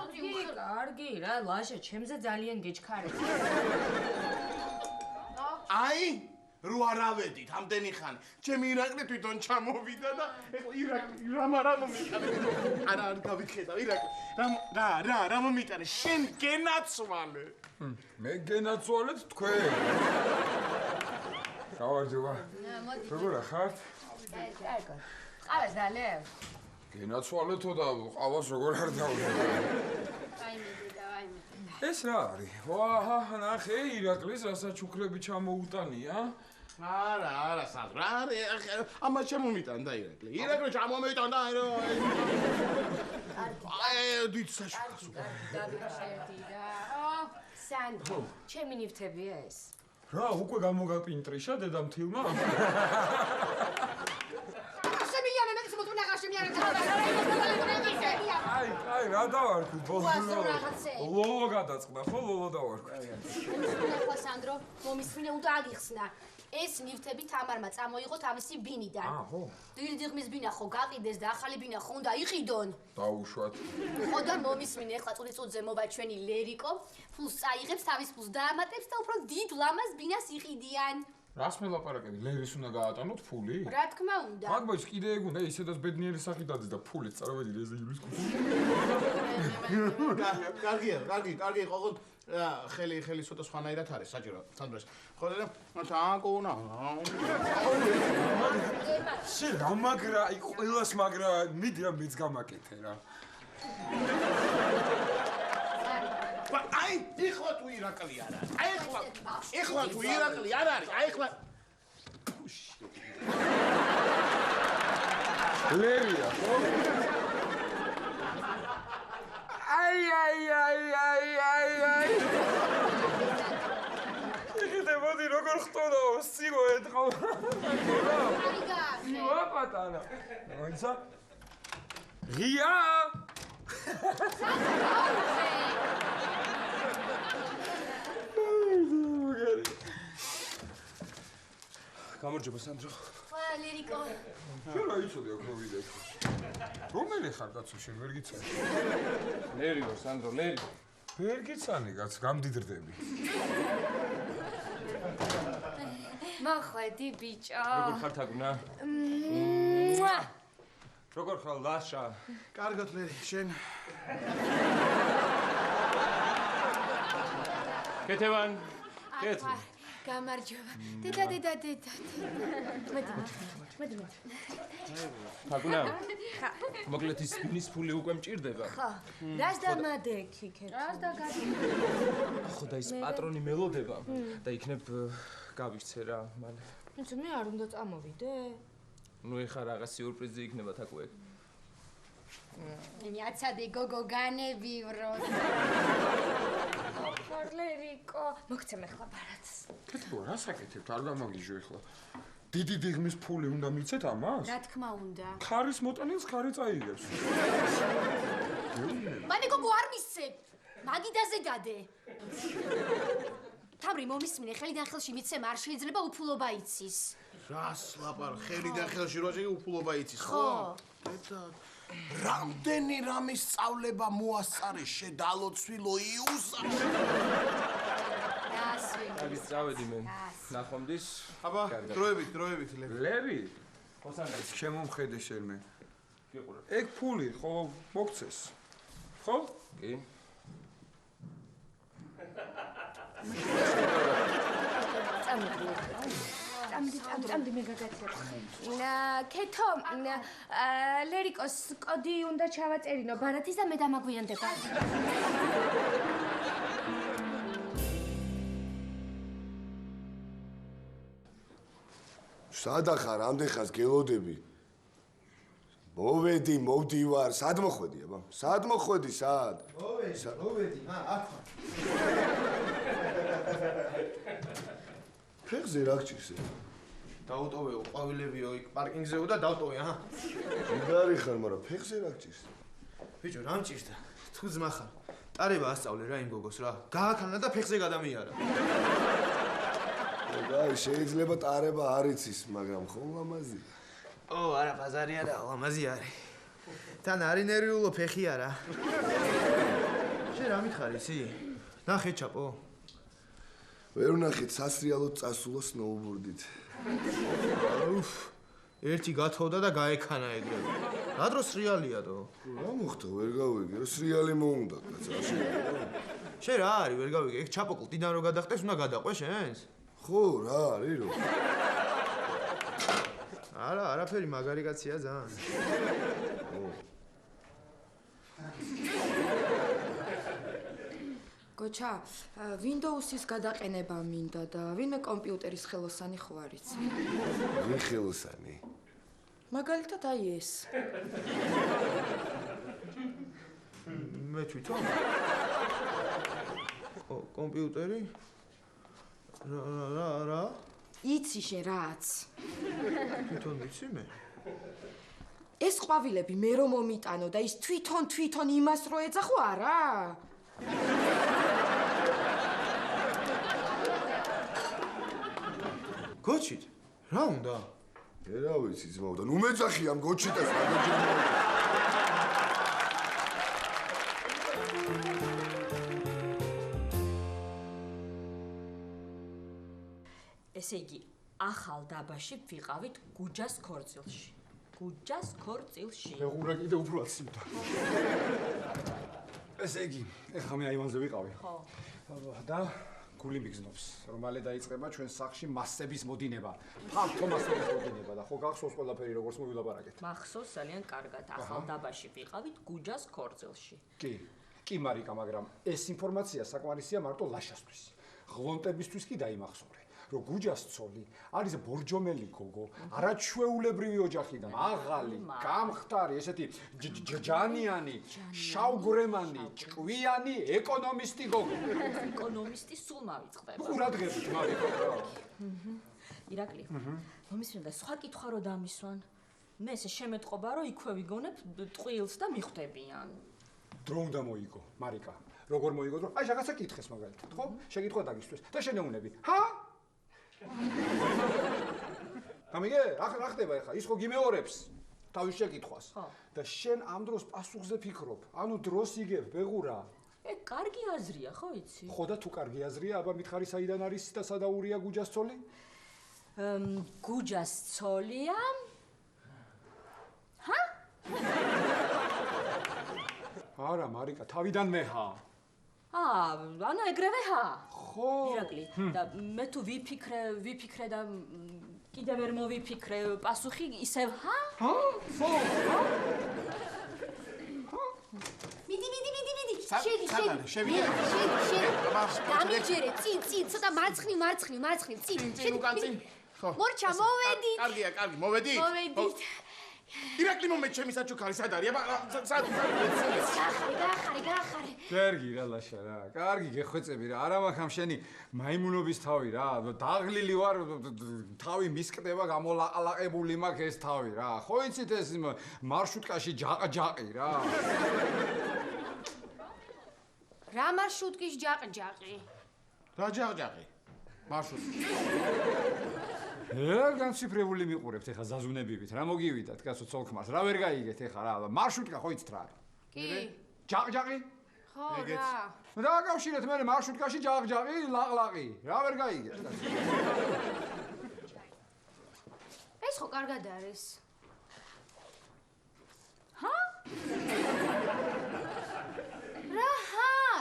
კარგი რა ლაშა ჩემზე ძალიან გეჩქარეთ აი რო არავედით ამდენი ხანი. ჩემი ირაკლი თვითონ ჩამოვიდა და ეხლა ირაკლი რა მომიტანე. არა გავიხედავ ირაკლი. რა მომიტანე? შენ გენაცვალე. მე გენაცვალეთ თქვენ. გავარჯობა. როგორ ხართ? კარგო. ყავას დალევ. გენაცვალეთო და ყავას როგორ არ დავდე. ეს რა არის? ვაჰა, ნახე ირაკლის რასაც უქრები ჩამოუტანია? არა, სანდრო. ამას ჩამომიტანდა ირაკლი. ირაკლი ჩამომიტანდა, დიდ საშუალებას. სანდრო, ჩემი ნივთები ეს. რა, უკვე გამოგაპინტრიშა დედამთილმა? აი, რა დავარქვი ბოლო. ლოლო გადაწყდა, ხო, ლოლო დავარქვი. ახლა სანდრო, მომისმინე უნდა აგიხსნა. ეს ნივთები თამარმა წამოიღო თავისი ბინიდან. ხო. დილდიღმის ბინა ხო გაყიდეს და ახალი ბინა ხო უნდა იყიდონ. დაუშვათ. ხო და მომისმინე ახლა წუთზე მოვა ჩვენი ლერიკო, ფულს წაიღებს, თავის ფულს დაამატებს და უფრო დიდ ლამაზ ბინას იყიდიან. რას მელაპარაკები? ლერის უნდა გაატანოთ ფული? რა თქმა უნდა. მაგბოჭ კიდე ეგ უნდა ისედაც ბედნიერი სახით დადეს და ფულით წარვედი ეს იურის კუთხე. კარგი, ხო ხელი ცოტა სხვანაირად არის საჭირო სანდროს. ხო და თაკუნა. შენ რა მაგრა, აი ყველას მაგრა, მიდი რა მეც გამაკეთე რა. აი, ეხლა თუ ირაკლი არ არის. ეხლა თუ ირაკლი არ არის. აი ეხლა ლერია, ხო? აი. იგივე მოდი როგორ ხტორო, სიგო ეთქო. სიგო პატარა. მოიცა? ღია! გამარჯობა სანდრო. ლერიკო. შენ რა იცოდი აქ მოვიდე? რომელი ხარ კაცო შენ ვერ გიცანი? ლერი ვარ სანდრო, ლერი. ვერ გიცანი კაც, გამდიდრდები. მოხვედი ბიჭო. როგორ ხარ თაგუნა? როგორ ხარ ლაშა? კარგად ლერი, შენ. კეთევან. კეთ. გამარჯობა. დედა. მოდი. თაგუნა. მოკლედ ის ბინის ფული უკვე მჭირდება. ხო. რას დამადექი ქეთ? რას დაგადე? ხო და ის პატრონი მელოდება და იქნებ გავიქცე რა, მალე. თუმცა მე არ უნდა წამოვიდე. ნუ ეხა რაღაც სიურპრიზი იქნება თაკუ ეგ. ნიაცადე გოგო განევივრო. ლერიკო, მოგცემ ახლა ბარათს. კეთო, რა საკეთებთ? არ გამაგიჟო ახლა. დიდი დიღმის ფული უნდა მიცეთ ამას? რა თქმა უნდა. ხარის მოტანილს ხარი წაიღებს. მანე გოგო არ მისცემ. მაგიდაზე დადე. თავრი მომისმინე, ხელიდან ხელში მიცემ არ შეიძლება უფულობა იცის. რას ლაპარ, ხელიდან ხელში რო შეგი უფულობა იცის, ხო? კეთა. რამდენი რამის სწავლება მოასწარე შედალოცვილო იუსა. კარგი, წავედი მე. ნახვამდის. აბა, დროებით, ლევი? ხო სანდრო, შემომხედე შენ მე. გიყურებ. ეგ ფული ხო მოგცეს? ხო? კი. წამდი მე გაგაცნობ. ქეთო, ლერიკოს კოდი უნდა ჩავაწერინო ბარათის და მე დამაგვიანდება. სადა ხარ, ამდენ გელოდები? მოვედი, მოვდივარ, სად მოხვედი, აბა? სად მოხვედი, სად? მოვედი, აქ ვარ. ფეხზე რა გჭირს? დაუტოვეო, ყვავილებიო, იქ პარკინგზეო და დავტოვე, აჰა. მეგარი ხარ, მაგრამ ფეხზე რა გჭირს? ბიჭო, რა მჭირდა? თუ ძმა ხარ. ტარება ასწავლე რა იმ გოგოს რა. გააქანა და ფეხზე გადამიარა. აი, შეიძლება ტარება არ იცის, მაგრამ ხო ლამაზი. არა, ბაზარი არა, ლამაზი არის. თან არის ნერვიულო ფეხი არა. შენ რა მითხარი, ისი? ნახე ჩაპო. ვერ ვნახეთ სასრიალოდ წასულო სნოუბორდით. უფ, ერთი გათხოვდა და გაექანა ეგრევე. რა დროს სრიალია თო? რა მოხდა, ვერ გავიგე, რომ სრიალი მოუნდა, კაცო. შენ რა არის, ვერ გავიგე, ეგ ჩაპოკლ ტიდან რო გადახტეს, უნდა გადაყვე შენს? ხო, რა არის რო? არა, არაფერი მაგარი კაცია ძალიან. გოჩა, Windows-ის გადაყენება მინდა და ვინმე კომპიუტერის ხელოსანი ხო არის? ვინ ხელოსანი? მაგალითად აი ეს. მე თვითონ. კომპიუტერი? რა? იცი შენ რაც? თვითონ ვიცი მე? ეს ყვავილები მე რომ მომიტანო და ის თვითონ იმას რო ეძახო არა? გოჩით, რა უნდა? რა ვიცი ძმაო და ნუ მეძახი ამ გოჩიტას რა გოჩიტა. ესე იგი, ახალ დაბაში ვიყავით გუჯას ქორწილში. გუჯას ქორწილში. მეგურა კიდე უფრო აცივდა. ესე იგი, ეხლა მე აივანზე ვიყავი. ხო. და გული მიგზნობს, რომ მალე დაიწყება ჩვენ სახლში მასების მოდინება. ფართო მასების მოდინება და ხო გახსოვს ყველაფერი როგორც მოვილაპარაკეთ. მახსოვს ძალიან კარგად, ახალ დაბაში ვიყავით გუჯას ქორწილში. კი მარიკა, მაგრამ ეს ინფორმაცია საკმარისია მარტო ლაშასთვის. ღლონტებისთვის კი დაიმახსოვრე. რომ გუჯას ცოლი არის ბორჯომელი გოგო, არაჩვეულებრივი ოჯახიდან, აღალი, გამხდარი, ესეთი ჯანიანი, შავგვრემანი, ჭკვიანი ეკონომისტი გოგო. ეკონომისტი სულ მავიწყდება. ყურადღებით მავიწყდება. ირაკლი, მომისმინდა სხვა კითხვა რო დამისვან. მე ესე შემეთყობა რომ იქვე ვიგონებ ტყილს და მიხვდებიან. დრო უნდა მოიგო, მარიკა. როგორ მოიგო დრო? აი რაღაცა კითხეს მაგალითად, ხო? შეკითხვა დაგისვეს და შენეუნები. ჰა? გამიგე? რა ხდება ახლა? ის ხო გიმეორებს თავის შეკითხვას. და შენ ამ დროს პასუხზე ფიქრობ. ანუ დროს იგებ, ბეღურა. კარგი აზრია, ხო იცი? ხო და თუ კარგი აზრია, აბა მითხარი საიდან არის და სადაურია გუჯას ცოლი? გუჯას ცოლია? ჰა? არა, მარიკა, თავიდან მეჰა. ანუ ეგრევე ჰა? ხო. ირაკლი, და მე თუ ვიფიქრე და კიდე ვერ მოვიფიქრე, პასუხი ისევ ჰა? ხო. მიდი. შედი. დამიჯერე, წინ, ცოტა მარცხნივ, წინ. ხო. მორჩა, მოვედით. კარგია, მოვედით. ირაკლი მომეთ ჩემი საჩუქარი სად არის? სად? გაახარე. კარგი რა ლაშა რა. კარგი გეხვეწები რა. არა მაგრამ შენი მაიმუნობის თავი რა. დაღლილი ვარ, თავი მისკდება, გამოლაყალაყებული მაქვს ეს თავი რა. ხო იცით ეს მარშრუტკაში ჯაყი რა. რა მარშრუტკის ჯაყი? რა ჯაყი? მარშრუტკი. რა განციფრებული მიყურებთ ეხა ზაზუნებივით რა მოგივიდათ კაცო ცოლქმარს რა ვერ გაიგეთ ეხა რა მარშრუტკა ხო იცით რა კი ჯაყი ხო რა დააკავშირეთ მე მარშრუტკაში ჯაყი ლაყლაყი რა ვერ გაიგეთ კაცო ეს ხო კარგად არის ჰა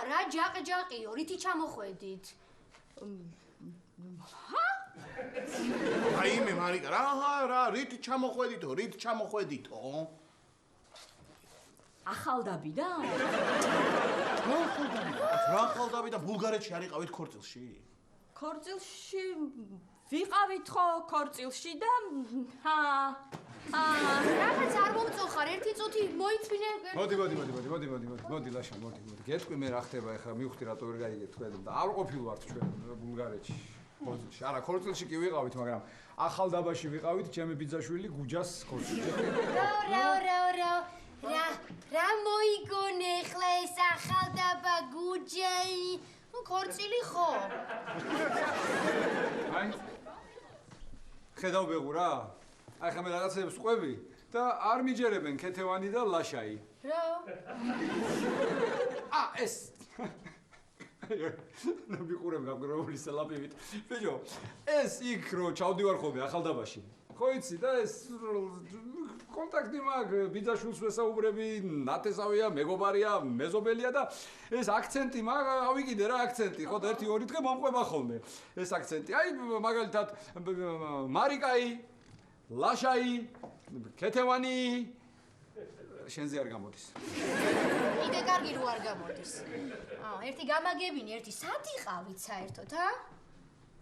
რა ჯაყიო რითი ჩამოხვედით ჰა აიმე მარიკა რა რით ჩამოხვედითო ახალდაბიდან რა ახალდაბიდან ბულგარეთში არიყავით ქორწილში ვიყავით ხო ქორწილში და რაღაც არ მომწოხარ ერთი წუთი მოიწვინე მოდი ლაშა მოდი გეტყვი მე რა ხდება ეხლა მივხვდი რატო ვერ გაიგეთ თქვენ და არ ყოფილვართ ჩვენ ბულგარეთში ქორწილში არა ქორწილში კი ვიყავით მაგრამ ახალ დაბაში ვიყავით ჩემი ბიძაშვილი გუჯას ქორწილში რა მოიგონე ხლა ეს ახალ დაბა გუჯაი ქორწილი ხო აი ხედავ ბეღურა აი ხა მე რაღაცებს ყვები და არ მიჯერებენ ქეთევანი და ლაშაი რა ეს მიყურებ გაგვირებული სელაპივით. ბიჭო, ეს იქ რო ჩავდივარ ხოლმე ახალდაბაში. ხო იცი და ეს კონტაქტი მაქვს, ბიძაშვილს ვესაუბრები, ნათესავია, მეგობარია, მეზობელია და ეს აქცენტი მაქვს, ავიკიდე რა აქცენტი, ხო და 1-2 დღე მომყვება ხოლმე. ეს აქცენტი. აი მაგალითად მარიკაი, ლაშაი, ქეთევანი შენზე არ გამოდის. კიდე კარგი რო არ გამოდის. ერთი გამაგებინი, ერთი სად იყავით საერთოდ,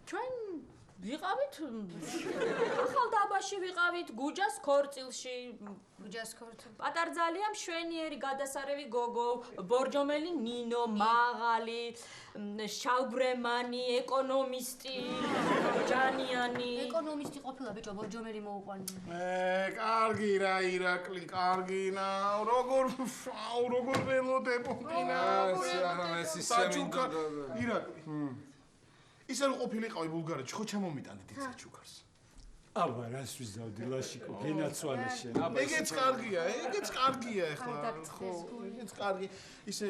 ჩვენ ვიყავით ახალდაბაში ვიყავით გუჯას ქორწილში. გუჯას ქორწილ. პატარძალია მშვენიერი გადასარევი გოგო, ბორჯომელი ნინო, მაღალი, შავბრემანი, ეკონომისტი, ჯანიანი. ეკონომისტი ყოფილა ბიჭო, ბორჯომელი მოუყვანია. კარგი რა ირაკლი, კარგი ნა. როგორ ველოდებ პინა. საჩუქა ირაკლი. ისე რომ ყოფილიყავი ბულგარეთში, ხო ჩამომიტანეთ იქ საჩუქარს. აბა რას ვიზავდი ლაშიკო, გენაცვალე შენ. აბა ეგეც კარგია ეხლა. ხო, ეგეც კარგი. ისე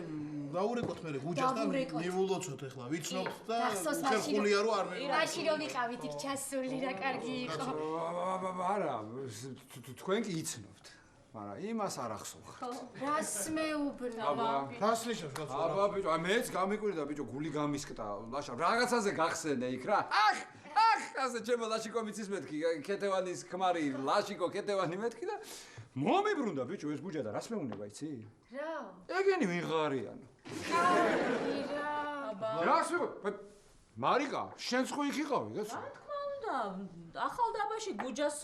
დაურეკოთ მე გუჯას და მივულოცოთ ეხლა, ვიცნობთ და ხერხულია რომ არ მე. მაშინ რომ ვიყავით იქ ჩასული რა კარგი იყო. არა, თქვენ კი იცნობთ. მაგრამ იმას არ ახსოვხ. რას მეუბნება? რას ნიშნავს გაცოლა? აბა ბიჭო, მეც გამიკვირდა ბიჭო, გული გამისკდა. ლაშა, რაღაცაზე გახსენე იქ რა. ასე ჩემო ლაშიკო მიცის მეთქი, ქეთევანის ქმარი, ლაშიკო ქეთევანი მეთქი და მომიბრუნდა ბიჭო ეს გუჯა და რას მეუნება იცი? რა? ეგენი ვიღარიან. კარგი რა. აბა. რას ვიყო? მარიკა, შენც ხო იქ იყავი, გასულ? ახალდაბაში გუჯას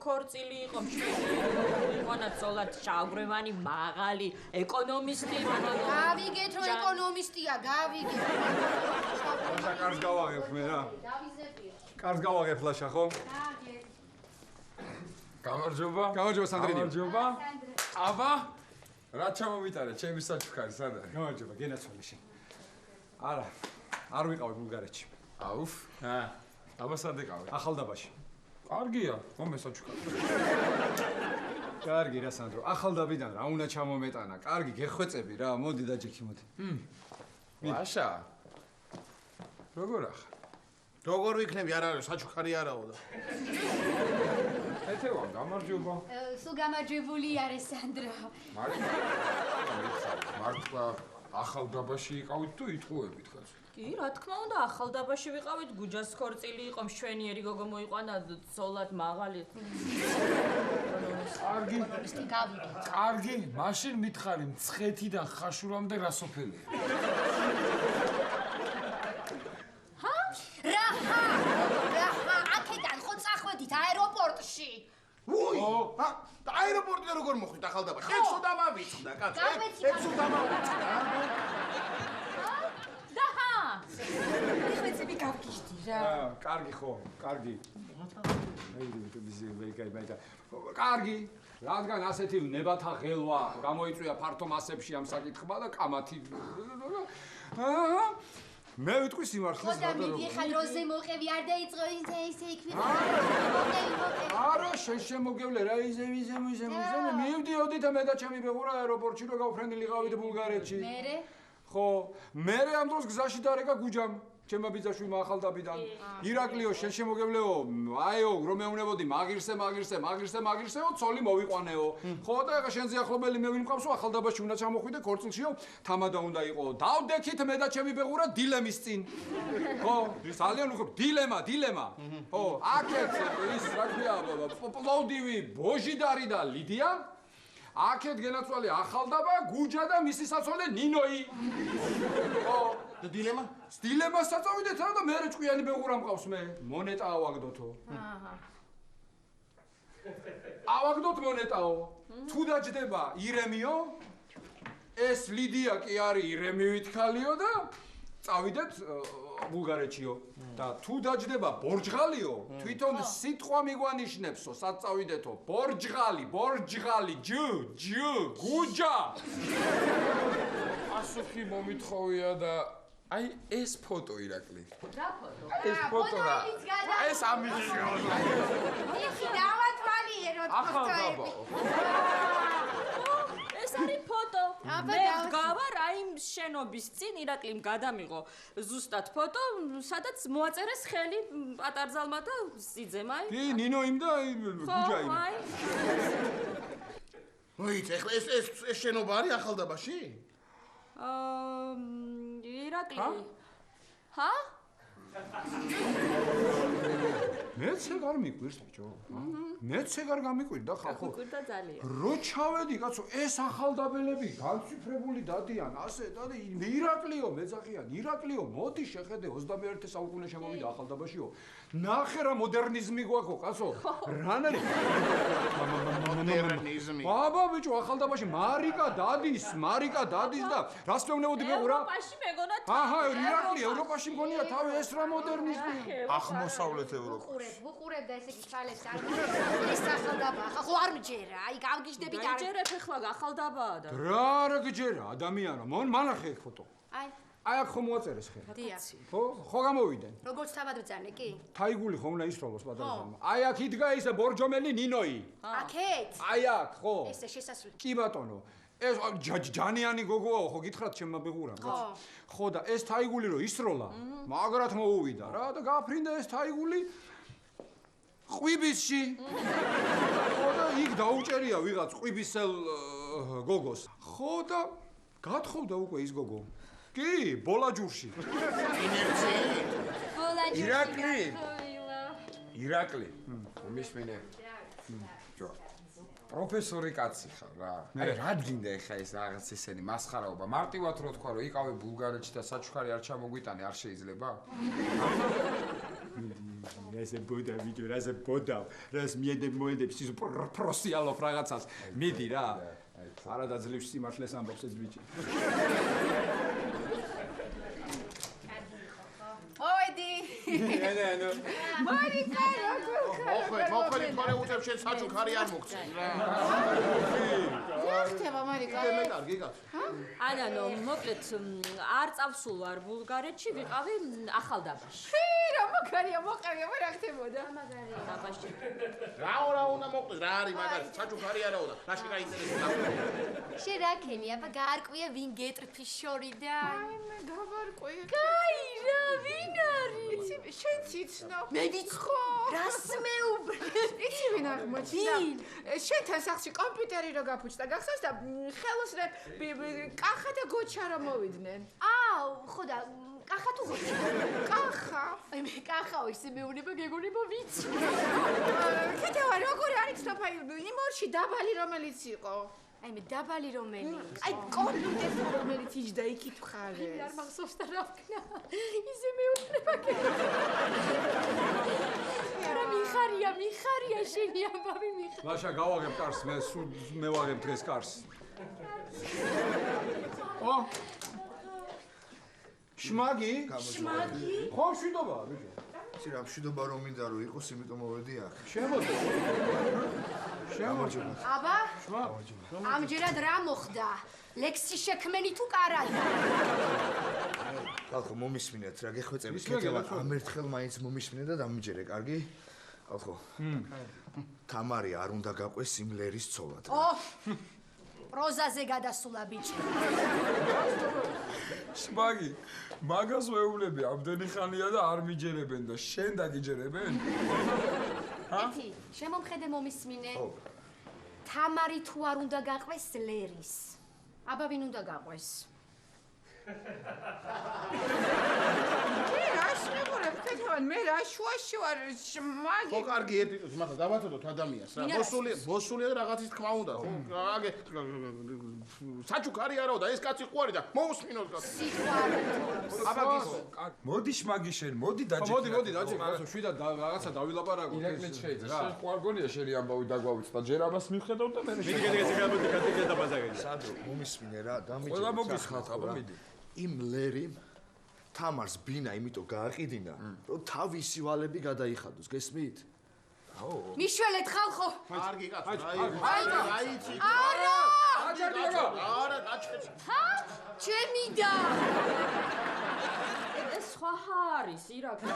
ქორწილი იყო მშვენიერი იყო ცოლად შავბრემანი მაღალი ეკონომისტი გავიგეთ რომ ეკონომისტია გავიგეთ ლაშა კარს გავაღებ მე რა კარს გავაღებ ლაშა ხო გამარჯობა სანდრინი გამარჯობა აბა რა ჩამომიტარე ჩემი საჩუქარი სად არის გამარჯობა გენაცვალე შენ არა არ ვიყავი ბულგარეთში აუფ აბა სად იყავი ახალდაბაში კარგია ხომ ესაჩუქარი კარგი რა სანდრო ახალდაბიდან რა უნდა ჩამომეტანა კარგი გეხვეწები რა მოდი დაჯექი მოდი ლაშა როგორ ახლა როგორ ვიქნები არ არის საჩუქარი არაო და ეთევან გამარჯობა სულ გამარჯვებული არის სანდრო მართლა ახალდაბაში იყავით თუ იტყუებით ხაც კი, რა თქმა უნდა, ახალდაბაში ვიყავით, გუჯას ქორწილი იყო, მშვენიერი გოგო მოიყვანა, ცოლად მაღალი. კარგი, მაშინ მითხარი, მცხეთიდან ხაშურამდე რა სოფელია? რაჰა, აქედან ხო წახვედით აეროპორტში. და აეროპორტიდან როგორ მოხვით ახალდაბაში? ეცო დამავიწყდა, კაცო. ეცო დამავიწყდა. ხვეწები გავგიშდი რა. კარგი ხო, კარგი. კარგი. რადგან ასეთი ნებათა ღელვა გამოიწვია ფართო მასებში ამ საკითხმა და კამათი მე ვიტყვი სიმართლეს და მიდი ხა დროზე მოყევი არ დაიწყო ისე იქვი. არა შენ შემოგევლე რა ისე მივდიოდით მე და ჩემი ბეღურა აეროპორტში რომ გავფრენილიყავით ბულგარეთში. მერე ხო, მერე ამ დროს გზაში დარეკა გუჯამ, ჩემმა ბიძაშვილმა ახალდაბიდან. ირაკლიო, შენ შემოგევლეო, აიო, რომ მეუნებოდი მაგირსეო, ცოლი მოვიყვანეო. ხო, და ეხა შენზე ახლობელი მე ვინ მყავსო, ახალდაბაში უნდა ჩამოხვიდე ქორწილშიო, თამადა უნდა იყო. დავდექით მე და ჩემი ბეღურა დილემის წინ. ხო, ძალიან უხებ, დილემა. ხო, აქეთ ის რა ქვია, პლოდივი, ბოჟიდარი და ლიდია. აქეთ გენაცვალე ახალდაბა, გუჯა და მისი საცოლე ნინოი. ხო, და დილემა? დილემას საწავიდეთ რა და მე ჭკვიანი ბეღურა მყავს მე. მონეტა ავაგდოთო. ავაგდოთ მონეტაო. თუ დაჯდება ირემიო, ეს ლიდია კი არის ირემივით ქალიო და წავიდეთ ბულგარეთშიო. და თუ დაჯდება ბორჯღალიო, თვითონ სიტყვა მიგვანიშნებსო, სად წავიდეთო? ბორჯღალი, ჯ, გუჯა. ასოქი მომითხოვია და აი ეს ფოტო ირაკლი. რა ფოტო? ეს ფოტო რა? ეს ამიჩიო. იხი დავათვალიეროთ ფოტოები. ეს არის ფოტო. აბა მე ვდგავარ აი იმ შენობის წინ ირაკლიმ გადამიღო ზუსტად ფოტო, სადაც მოაწერეს ხელი პატარძალმა და სიძემ აი. კი, ნინო იმ და გუჯა იმ. მოიც, ეხლა ეს შენობა არის ახალდაბაში? ირაკლი. ჰა? მეც ეგარ მიყვირს ბიჭო. მეც ეგარ გამიყვირდა ხალხო. გიყვირდა ძალიან. რო ჩავედი კაცო, ეს ახალდაბელები განციფრებული დადიან, ასე და ირაკლიო მეძახიან. ირაკლიო, მოდი შეხედე 21 საუკუნე შემოვიდა ახალდაბაშიო. ნახე რა მოდერნიზმი გვაქვს კაცო. რანერი? მოდერნიზმი. აბა ბიჭო, ახალდაბაში მარიკა დადის და რას მეუბნებოდი მეგურა? ევროპაში მეგონა თავი. აჰა, ირაკლი ევროპაში მგონია თავი ეს რა მოდერნიზმი. აღმოსავლეთ ევროპა. ვუყურებ და ესე იგი თვალებს არ ეს ახალდაბა. ხო არ მჯერა. აი გავგიჟდები და არ ჯერებ ეხლა ახალდაბაა და. რა რა გჯერა ადამიანო, მანახე ეგ ფოტო. აი აქ ხომ მოაწერეს ხელი. დიახ. ხო გამოვიდნენ. როგორც თავად ვწანე კი? თაიგული ხომ უნდა ისროლოს პატარაზალმა. აი აქ იდგა ისე ბორჯომელი ნინოი. აქეთ? აი აქ, ხო. ესე შესასვლელი. კი ბატონო. ეს ჯანიანი გოგოაო, ხო გითხრათ ჩემმა ბეღურამ. ხო და ეს თაიგული რო ისროლა, მაგრად მოუვიდა რა და გაფრინდა ეს თაიგული ყვიბისში. ხო და იქ დაუჭერია ვიღაც ყვიბისელ გოგოს. ხო და გათხოვდა უკვე ის გოგო. კი, ბოლაჯურში. ინერცი. ირაკლი. ირაკლი. მისმინე. პროფესორი კაცი ხარ რა. აი რა გინდა ეხა ეს რაღაც ესენი მასხარაობა. მარტივად რო თქვა რომ იყავე ბულგარეთში და საჩუქარი არ ჩამოგვიტანე, არ შეიძლება? ეს ბოდა ვიდეო, ეს ბოდა. რას მიედებ მოედებს ის პროსიალო რაღაცას. მიდი რა. არა დაძლევს სიმართლეს ამბობს ეს ბიჭი. ოიდი. ნე. მარიკა მოხმე თორე უწევ შენ საჩუქარი არ მოგწევ რა. ხდება მარიკა. მე კარგი კაცო. ანანო, მოკლედ არ წავსულ ვარ ბულგარეთში, ვიყავი ახალდაბაში. რა მაგარია, მოყევია, მე რა ხდებოდა? მაგარია დაბაში. რა უნდა მოყდეს, რა არის მაგარი, საჩუქარი არაო და რაში გაინტერესებს. შენ რა ქენი, აბა გაარკვია ვინ გეტრფის შორიდან? აი მე გავარკვია. კაი რა, ვინ არის? შენ ციცნო. მე ვიცხო. რას მეუბნე? იცი ვინ აღმოჩნდა? შენთან სახში კომპიუტერი რო გაფუჭდა, გახსოვს და ხელოსნებ კახა და გოჩა რო მოვიდნენ. აუ, ხო და კახა თუ გოჩა? კახა. აი მე კახაო, ისე მეუნება გეგონება ვიცი. ქეთევა როგორ არის თოფაი იმ ორში დაბალი რომელიც იყო? აი მე დაბალი რომელიც. აი კომპიუტერი რომელიც იჯდა იქით ხარე. არ მახსოვს და რა ვქნა. ისე მეუბნება გეგონება. რა მიხარია შენი ამბავი მიხარია. ლაშა გავაგებ კარს, მე სულ მე ვაგებ დღეს კარს. ო შმაგი? ხო მშვიდობაა ბიჭო. იცი რა მშვიდობა რომ მინდა რომ იყოს, იმიტომ მოვედი აქ. შემოდი. აბა? ამჯერად რა მოხდა? ლექსი შექმენი თუ კარადა? ხალხო მომისმინეთ რა გეხვეწებით ქეთევა ამერთხელ მაინც მომისმინე და დამიჯერე, კარგი? ხალხო. თამარი არ უნდა გაყვეს იმ ლერის ცოლად. პროზაზე გადასულა ბიჭი. შმაგი, მაგას ვეუბნები, ამდენი ხანია და არ მიჯერებენ და შენ დაგიჯერებენ? ეთი, შემომხედე მომისმინე. თამარი თუ არ უნდა გაყვეს ლერის. აბა ვინ უნდა გაყვეს? მე რა შუაში ვარ შმაგი. ხო კარგი ერთი წუთი მაგრამ დავაცოდოთ ადამიანს რა. მოსულია და რაღაცის თქმა უნდა. ხო აგე საჩუქარი არაო და ეს კაცი ყوارი და მოусმინოთ კაცი. აბა გიხო. მოდი შმაგი შენ, მოდი დაჭირე. მოდი დაჭირე. შვიდად რაღაცა დავილაპარაკო. ირაკლი შეიძლება შენ ყوارგონია შენი ამბავი დაგვავიწყდა. ჯერ ამას მივხედავ და მე მიდი გადაბაზაგე. სადო მომისმინე რა, დამიჯერე. ყველა მოგისხათ, აბა მიდი. იმ ლერიმ თამარს ბინა იმიტომ გააყიდინა, რომ თავისი ვალები გადაიხადოს, გესმით? აო. მიშველეთ ხალხო. კარგი კაცო. აიცი. არა! არა, გაჩერე. ჰა? ჩემი და. ეს სხვა არის, ირაკლი.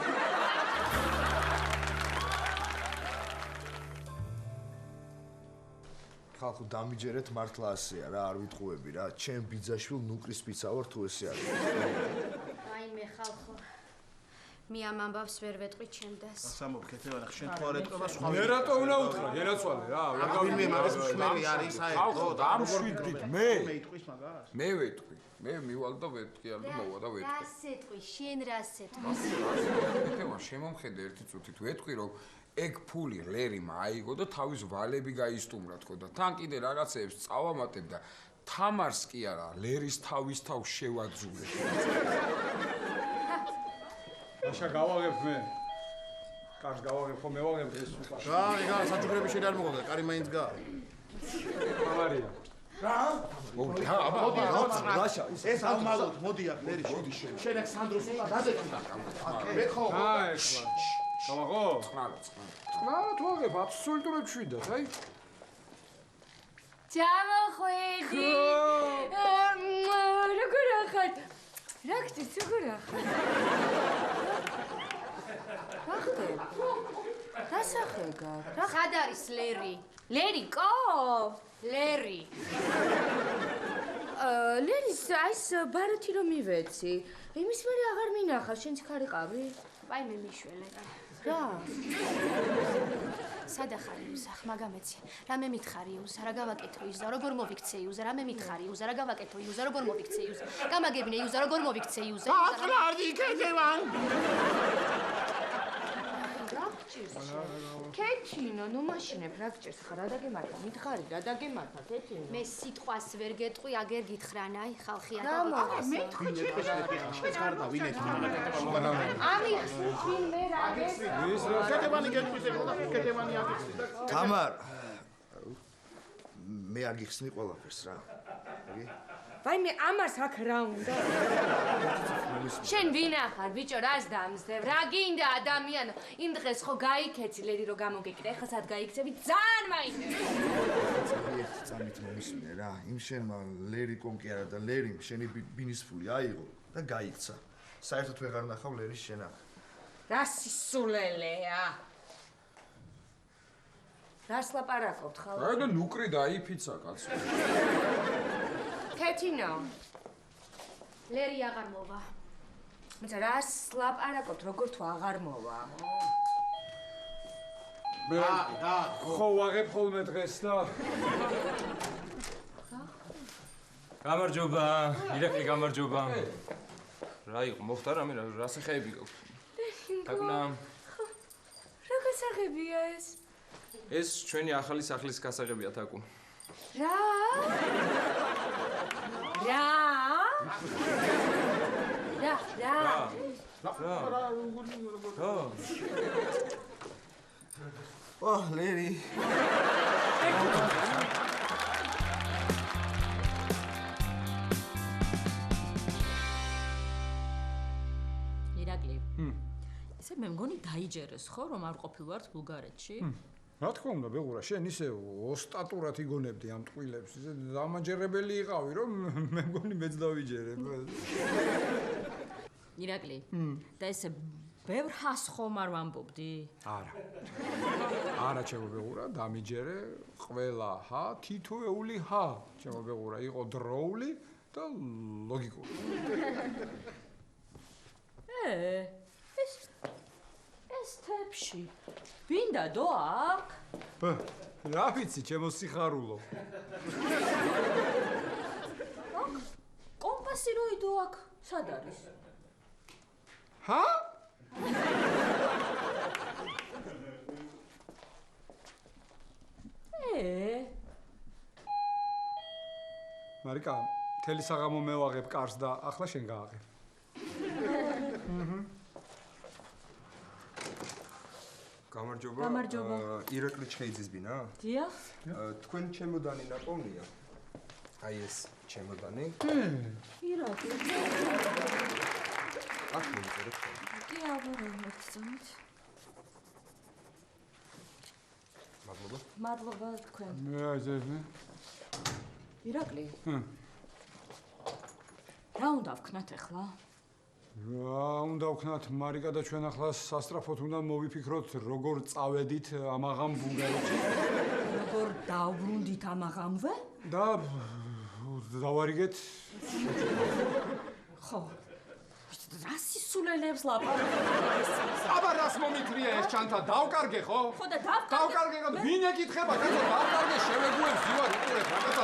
ხალხო დამიჯერეთ მართლა ასეა რა, არ ვიტყუები რა. ჩემ ბიძაშვილ ნუკრის პიცა ვარ თუ ესე არის. აი მე ხალხო. მე ამ ამბავს ვერ ვეტყვი ჩემდას. სამოფქეთე ვარ, შენ თუ არ ეტყობა სხვა. მე რატო უნდა უთხრა, გერაცვალე რა. ვინმე მაგას მშვენი არის საერთოდ. დამშვიდით მე. მე იტყვის მაგას? მე ვეტყვი. მე მივალ და ვეტყვი, ალბათ მოვა და ვეტყვი. რას ეტყვი? შენ რას ეტყვი? თემა შემომხედე ერთი წუთით ვეტყვი რომ ეგ ფული ლერიმ აიგო და თავის ვალები გაისტუმრა თქო და თან კიდე რაღაცეებს წავამატებ და თამარს კი არა ლერის თავის თავს შევაძულე. აშა გავაღებ მე. კარს გავაღებ ხო მე ვაღებ ეს უკან. რა, საჯუგრები შენ არ მოგონდა, კარი მაინც გა. მალარია. რა? მოდი, მოდი, რაშა, ეს ამალოთ, მოდი აქ, ლერი, მოდი შენ. შენ აქ სანდროს უკან დადეკიდა. მე ხო? აი, გამაღო? წყნარა. წყნარა თუ აღებ აბსოლუტურად შვიდად, აი. ჩამოხვიდი. როგორ ახართ? რა გწის, როგორ ახართ? ახდე. დასახეგა. რა ხად არის ლერი? ლერიკო? ლერი. ლერის აის ბარათი რომ მივეცი. იმის მე აღარ მინახა, შენც ხარიყავი? აი მე მიშველე. რა? სადახარ იუზა, მაგამეცი. რამე მითხარი იუზა, რა გავაკეთო იუზა, როგორ მოვიქცე იუზა, რამე მითხარი იუზა, რა გავაკეთო იუზა, როგორ მოვიქცე იუზა. გამაგებინე იუზა, როგორ მოვიქცე იუზა. აკრადი კეთევან. კეთინო, ნუ მაშინებ რა გჭირს ხარ, რა დაგემართა, მითხარი, რა დაგემართა, კეთინო. მე სიტყვას ვერ გეტყვი, აგერ გითხრანაი, ხალხი რა მოხდა? მე თქვი შენ გარდა ვინეთ მომანაკეთება. ამიხსნით ვინმე რა გეს? კეთევანი გეტყვის ეხლა, კეთევანი აგიხსნით. თამარ მე არ გიხსნი ყველაფერს რა. იგი? ვაიმე ამას აქ რა უნდა? შენ ვინახარ ბიჭო, რას დამზდებ? რა გინდა ადამიანო? იმ დღეს ხო გაიქეცი ლერი რომ გამოგეკიდა, ეხლა სად გაიქცევი? ძალიან მაინტერესებს. წამით მომისმინე რა. იმ შენმა ლერი კონკი არა და ლერიმ შენი ბინისფული აიღო და გაიქცა. საერთოდ ვეღარ ნახავ ლერის შენახ. რა სისულელეა? რას ლაპარაკობთ ხალხი? აი და ნუკრი დაიფიცა კაცო. კეთინო. ლერი აღარ მოვა. მეცა რას ლაპარაკობთ, როგორ თუ აღარ მოვა? და ხო ვაღებ ხოლმე დღეს და გამარჯობა, ირაკლი გამარჯობა. რა იყო, მოხდა რამე, რა სახეები გაქვს? თაკუნა. რა გასაღებია ეს? ეს ჩვენი ახალი სახლის გასაღებია თაკუ. რა? რა? ოჰ, ლერი. ირაკლი. ესე მე მგონი დაიჯერეს ხო რომ არ ყოფილვართ ბულგარეთში? რა თქმა უნდა, ბეღურა, შენ ისე ოსტატურად იგონებდი ამ ტყუილებს, ისე დამაჯერებელი იყავი, რომ მე მგონი მეც დავიჯერე. ირაკლი, და ესე ბევრ ჰას ხომ არ ვამბობდი? არა. არა, ჩემო ბეღურა, დამიჯერე ყველა ჰა, თითოეული ჰა, ჩემო ბეღურა, იყო დროული და ლოგიკური. ეს თებში ვინდადო აქ? რა ვიცი, ჩემო სიხარულო. კომპასი რო იდო აქ, სად არის? ჰა? მარიკა, მთელი საღამო მე ვაღებ კარს და ახლა შენ გააღებ. გამარჯობა. ირაკლი ჩხეიძის ბინა? დიახ. თქვენ ჩემოდანი ნაპოვნია? აი ეს ჩემოდანი. ირაკლი. აქ მიწერეთ. კი, აბა, მოგწონთ. მადლობა. მადლობა თქვენ. მე აიძებნე. ირაკლი. რა უნდა ვქნათ ახლა? რა უნდა ვქნათ მარიკა და ჩვენ ახლა სასტრაფოდ უნდა მოვიფიქროთ როგორ წავედით ამაღამ ბულგარეთში როგორ დავბრუნდით ამაღამვე და დავარიგეთ ხო რა სისულელებს ლაპარაკობთ აბა რას მომიქრია ეს ჩანთა დავკარგე ხო ხო და დავკარგე ვინ ეკითხება კაცო დავკარგე შევეგუებს ვარ უყურებ